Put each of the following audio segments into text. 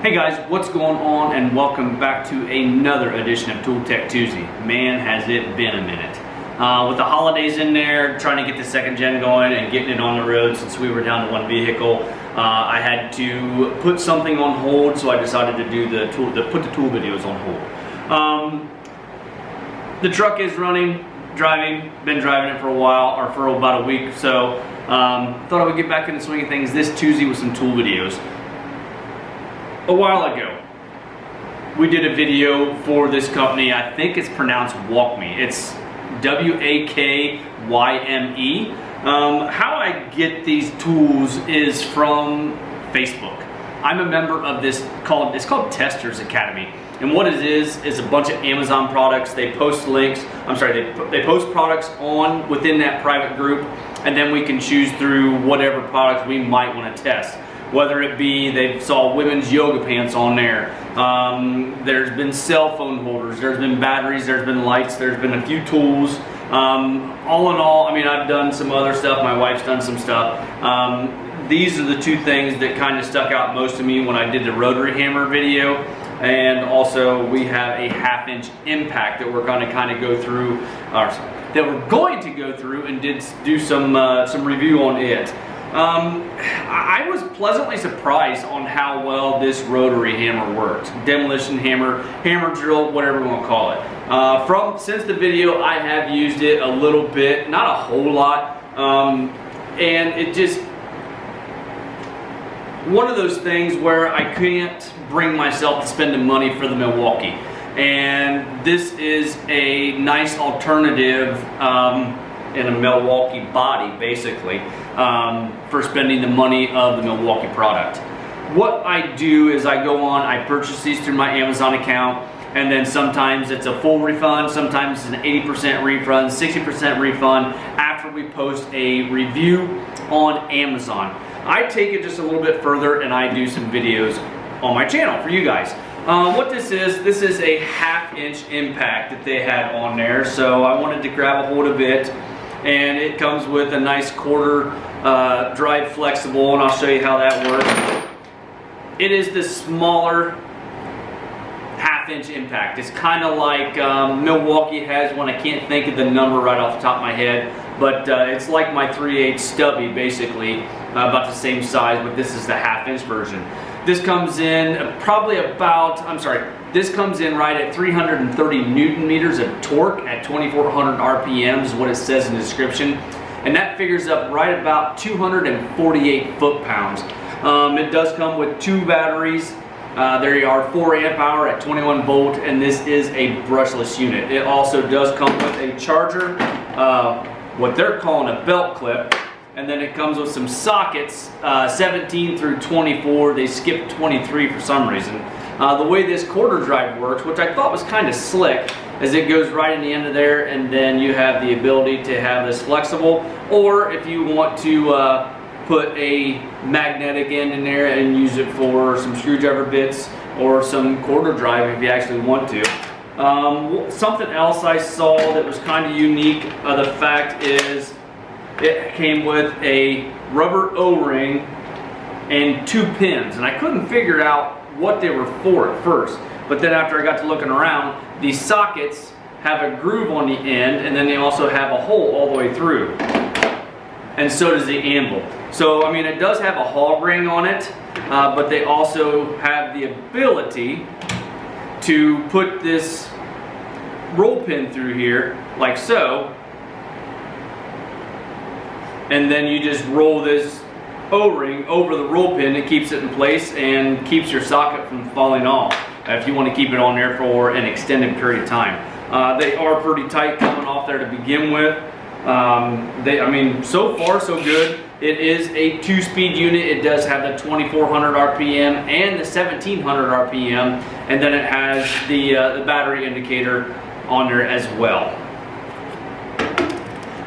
Hey guys, what's going on, and welcome back to another edition of Tool Tech Tuesday. Man, has it been a minute. With the holidays in there, trying to get the second gen going and getting it on the road since we were down to one vehicle, I had to put something on hold, so I decided to do put the tool videos on hold. The truck is running, been driving it for a while, or for about a week, so thought I would get back in the swing of things this Tuesday with some tool videos. A while ago, we did a video for this company. I think it's pronounced WAKYME. It's W-A-K-Y-M-E. How I get these tools is from Facebook. I'm a member of this it's called Testers Academy. And what it is a bunch of Amazon products. They post links, they post products within that private group, and then we can choose through whatever products we might want to test. Whether it be, they saw women's yoga pants on there, there's been cell phone holders, there's been batteries, there's been lights, there's been a few tools. All in all, I mean, I've done some other stuff, my wife's done some stuff. These are the two things that kind of stuck out most to me when I did the rotary hammer video. And also we have a 1/2-inch impact that we're going to kind of go through, and do some review on it. I was pleasantly surprised on how well this rotary hammer worked. Demolition hammer, hammer drill, whatever you want to call it. Since the video, I have used it a little bit, not a whole lot, and it just, one of those things where I can't bring myself to spend the money for the Milwaukee. And this is a nice alternative in a Milwaukee body, basically, for spending the money of the Milwaukee product. What I do is I go on, I purchase these through my Amazon account, and then sometimes it's a full refund, sometimes it's an 80% refund, 60% refund after we post a review on Amazon. I take it just a little bit further and I do some videos on my channel for you guys. What this is a 1/2-inch impact that they had on there, so I wanted to grab a hold of it. And it comes with a nice quarter drive flexible, and I'll show you how that works. It is the smaller 1/2-inch impact. It's kind of like Milwaukee has one. I can't think of the number right off the top of my head, but it's like my 3/8 stubby, basically, about the same size, but this is the 1/2-inch version. This comes in this comes in right at 330 Newton meters of torque at 2,400 RPMs is what it says in the description. And that figures up right about 248 foot-pounds. It does come with 2 batteries. There are 4 amp hour at 21 volt, and this is a brushless unit. It also does come with a charger, what they're calling a belt clip. And then it comes with some sockets, 17 through 24. They skipped 23 for some reason. The way this quarter drive works, which I thought was kind of slick, is it goes right in the end of there, and then you have the ability to have this flexible, or if you want to put a magnetic end in there and use it for some screwdriver bits or some quarter drive if you actually want to. Something else I saw that was kind of unique, the fact is, it came with a rubber O-ring and 2 pins, and I couldn't figure out what they were for at first, but then after I got to looking around, these sockets have a groove on the end, and then they also have a hole all the way through, and so does the anvil. So I mean, it does have a hog ring on it, but they also have the ability to put this roll pin through here like so, and then you just roll this O-ring over the roll pin. It keeps it in place and keeps your socket from falling off if you want to keep it on there for an extended period of time. They are pretty tight coming off there to begin with. I mean, so far so good. It is a 2-speed unit. It does have the 2,400 RPM and the 1,700 RPM, and then it has the battery indicator on there as well.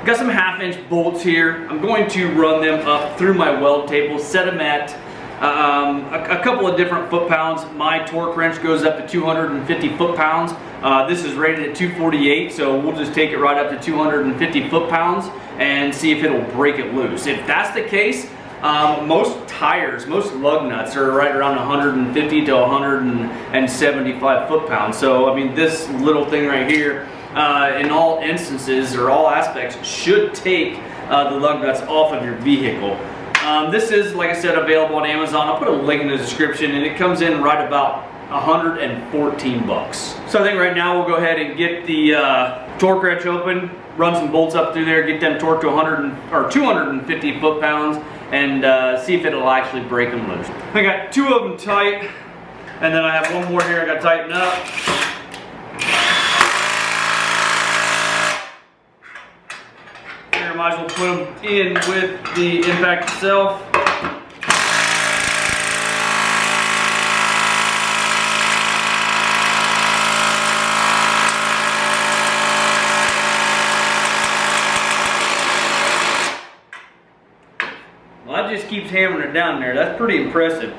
Got some 1/2-inch bolts here. I'm going to run them up through my weld table, set them at a couple of different foot-pounds. My torque wrench goes up to 250 foot-pounds. This is rated at 248, so we'll just take it right up to 250 foot-pounds and see if it'll break it loose. If that's the case, Most tires, most lug nuts are right around 150 to 175 foot-pounds. So I mean, this little thing right here, in all instances or all aspects, should take the lug nuts off of your vehicle. This is, like I said, available on Amazon. I'll put a link in the description, and it comes in right about 114 bucks. So I think right now we'll go ahead and get the torque wrench open, run some bolts up through there, get them torqued to 250 foot-pounds, and see if it'll actually break them loose. I got 2 of them tight, and then I have 1 more here I got to tighten up. Here, I might as well put them in with the impact itself. Well, that just keeps hammering it down there. That's pretty impressive.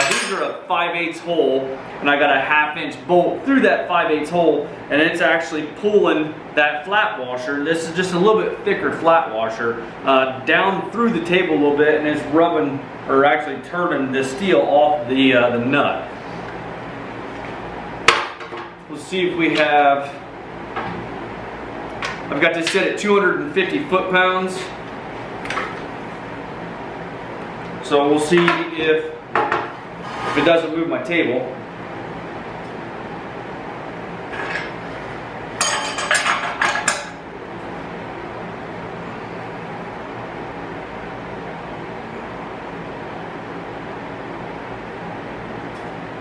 These are a 5/8 hole, and I got a 1/2 inch bolt through that 5/8 hole, and it's actually pulling that flat washer. This is just a little bit thicker flat washer down through the table a little bit, and it's rubbing, or actually turning the steel off the nut. Let's see if we have. I've got this set at 250 foot-pounds. So we'll see if it doesn't move my table.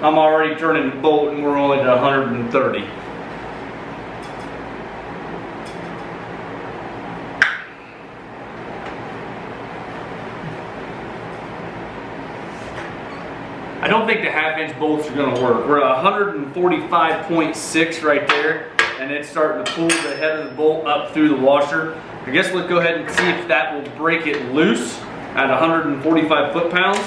I'm already turning the bolt, and we're only at 130. I don't think the 1/2 inch bolts are going to work. We're at 145.6 right there, and it's starting to pull the head of the bolt up through the washer. I guess let's go ahead and see if that will break it loose at 145 foot-pounds.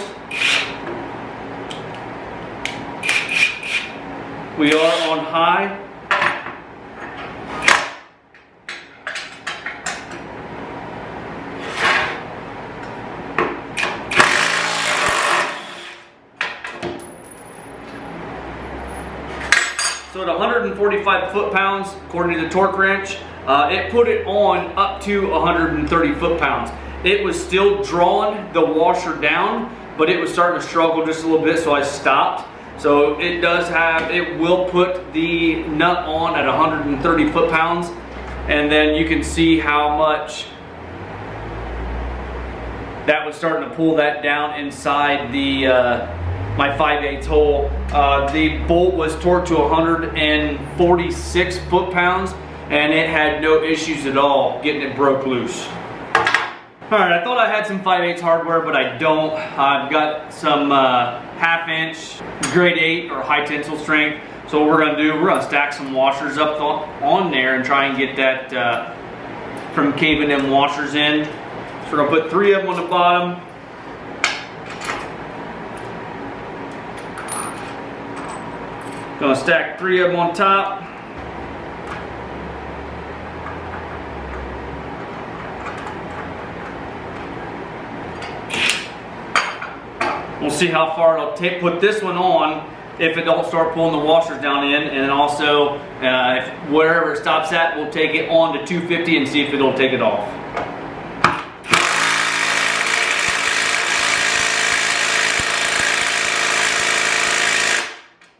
We are on high. So at 145 foot-pounds, according to the torque wrench, it put it on up to 130 foot-pounds. It was still drawing the washer down, but it was starting to struggle just a little bit, so I stopped. So it will put the nut on at 130 foot-pounds, and then you can see how much that was starting to pull that down inside the my 5/8 hole. The bolt was torqued to 146 foot-pounds, and it had no issues at all getting it broke loose. Alright, I thought I had some 5/8 hardware, but I don't. I've got some 1/2 inch grade 8 or high tensile strength. So what we're going to do, we're going to stack some washers up on there and try and get that from caving them washers in. So we're going to put 3 of them on the bottom. Going to stack 3 of them on top. We'll see how far it'll take. Put this one on if it don't start pulling the washers down in, and then also if wherever it stops at, we'll take it on to 250 and see if it'll take it off.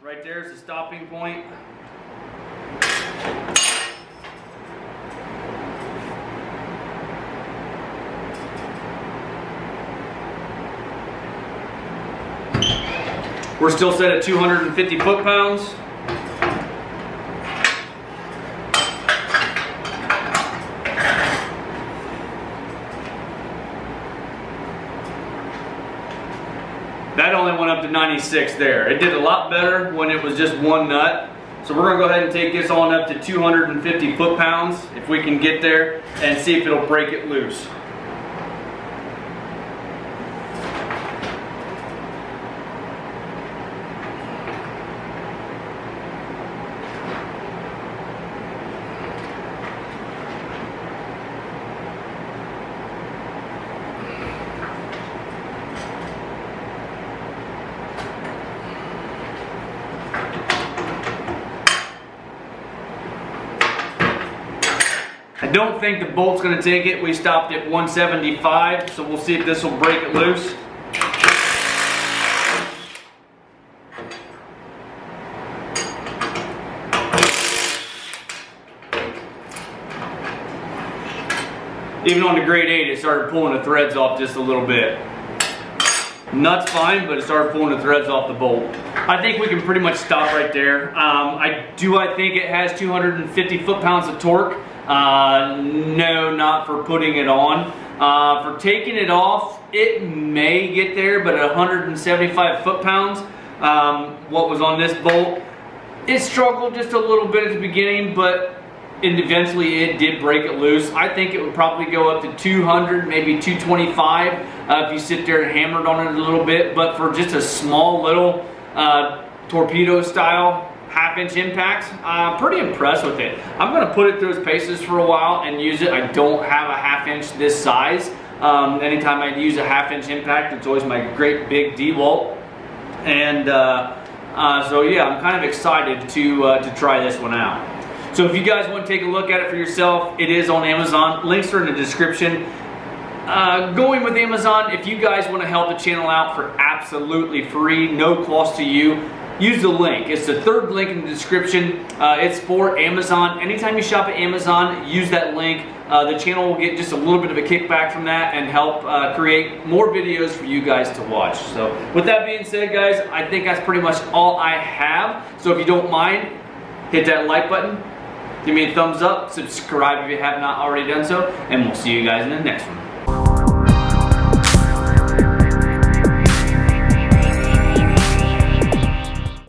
Right there's the stopping point. We're still set at 250 foot-pounds. That only went up to 96 there. It did a lot better when it was just one nut. So we're gonna go ahead and take this on up to 250 foot-pounds, if we can get there, and see if it'll break it loose. don't think the bolt's going to take it. We stopped at 175, so we'll see if this will break it loose. Even on the grade 8, it started pulling the threads off just a little bit. Nut's fine, but it started pulling the threads off the bolt. I think we can pretty much stop right there. I think it has 250 foot-pounds of torque. No, not for putting it on. For taking it off, it may get there, but at 175 foot-pounds, what was on this bolt, it struggled just a little bit at the beginning, but and eventually it did break it loose. I think it would probably go up to 200, maybe 225 if you sit there and hammered on it a little bit. But for just a small little torpedo style half-inch impact, I'm pretty impressed with it. I'm going to put it through its paces for a while and use it. I don't have a half-inch this size. Anytime I use a half-inch impact, it's always my great big DeWalt. And so yeah, I'm kind of excited to try this one out. So if you guys want to take a look at it for yourself, it is on Amazon. Links are in the description. Going with Amazon, if you guys want to help the channel out for absolutely free, no cost to you, use the link. It's the third link in the description. It's for Amazon. Anytime you shop at Amazon, use that link. The channel will get just a little bit of a kickback from that and help create more videos for you guys to watch. So with that being said, guys, I think that's pretty much all I have. So if you don't mind, hit that like button. Give me a thumbs up, subscribe if you have not already done so, and we'll see you guys in the next one.